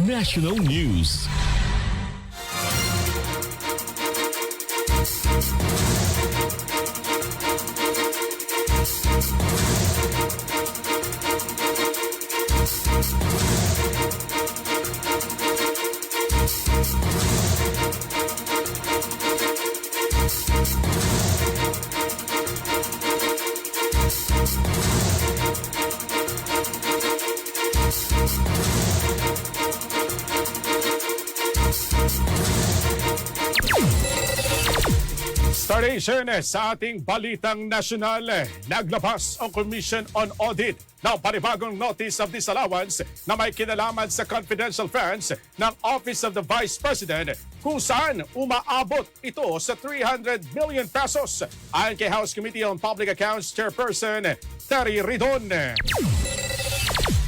National News. Startation sa ating balitang nasyonal, naglabas ang Commission on Audit ng panibagong Notice of Disallowance na may kinalaman sa confidential funds ng Office of the Vice President kung saan umaabot ito sa 300 million pesos ayon kay House Committee on Public Accounts Chairperson Terry Ridon.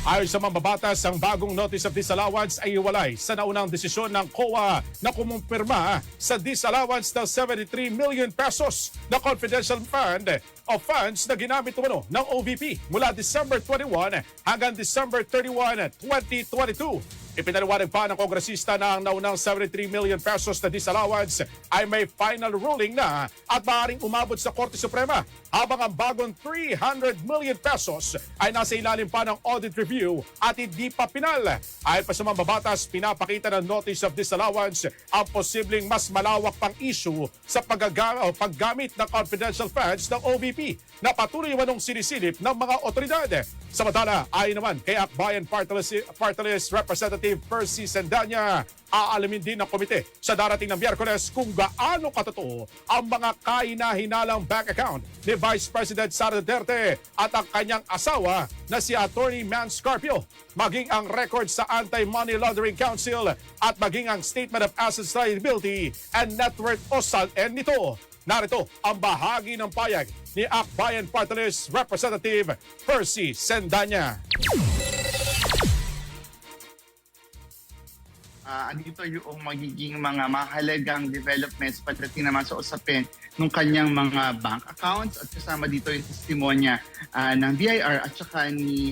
Ayon sa mambabatas, ang bagong Notice of Disallowance ay iwalay sa naunang desisyon ng COA na kumumpirma sa disallowance ng 73 million pesos na confidential fund o funds na ginamit umano ng OVP mula December 21 hanggang December 31, 2022. Ipinaliwanag pa ng kongresista na ang naunang 73 million pesos na disallowance ay may final ruling na at maaaring umabot sa Korte Suprema, habang ang bagong 300 million pesos ay nasa ilalim pa ng audit review at hindi pa pinal. Ayon pa sa mambabatas, pinapakita ng Notice of Disallowance ang posibleng mas malawak pang issue sa paggamit ng confidential funds ng OVP na patuloy manong sinisilip ng mga otoridad. Samantala, ayon naman kay Akbayan Party List Representative Percy Sendanya, aalamin din ng komite sa darating ng Miyerkules kung gaano katotoo ang mga kahina-hinalang bank account ni Vice President Sara Duterte at ang kanyang asawa na si Attorney Mans Carpio, maging ang record sa Anti-Money Laundering Council at maging ang Statement of Assets Liability and Net Worth o SALN nito. Narito ang bahagi ng payag ni Akbayan Party List Representative Percy Sendanya. Andito yung magiging mga mahalagang developments pagdating naman sa usapin ng kanyang mga bank accounts at kasama dito yung testimonya ng BIR at saka ni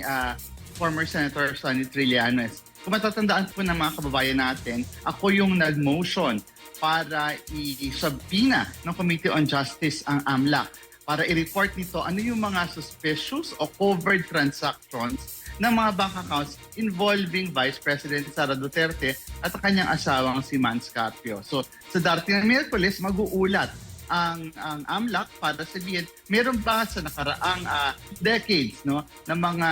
former Senator Sonny Trillanes. Kung matatandaan po ng mga kababayan natin, ako yung nag-motion para i-subpoena ng Committee on Justice ang AMLAC para i-report nito ano yung mga suspicious o covered transactions ng mga bank accounts involving Vice President Sara Duterte at ang kanyang asawang si Mans Carpio. So sa darating na Miyerkules, mag-uulat ang AMLAC para sabihin meron ba sa nakaraang decades no ng mga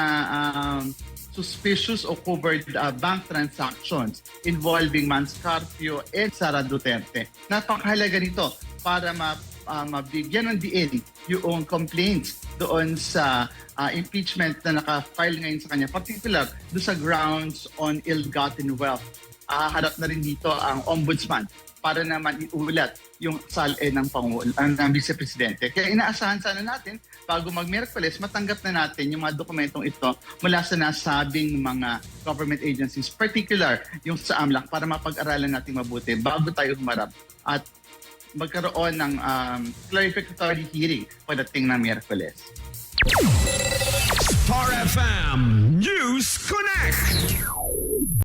suspicious o covered bank transactions involving Mans Carpio and Sara Duterte. Napakahalaga nito para mabigyan ng diin yung complaints doon sa impeachment na naka-file ngayon sa kanya, particular doon sa grounds on ill-gotten wealth. Harap na rin dito ang ombudsman para naman iulat yung SALN ng Vice Presidente. Kaya inaasahan sana natin, bago mag-Miyerkules, matanggap na natin yung mga dokumentong ito mula sa nasabing mga government agencies, particular yung sa AMLAC, para mapag-aralan natin mabuti bago tayo humarap at magkaroon ng clarificatory hearing pagdating ng Miyerkules. Star FM News Connect.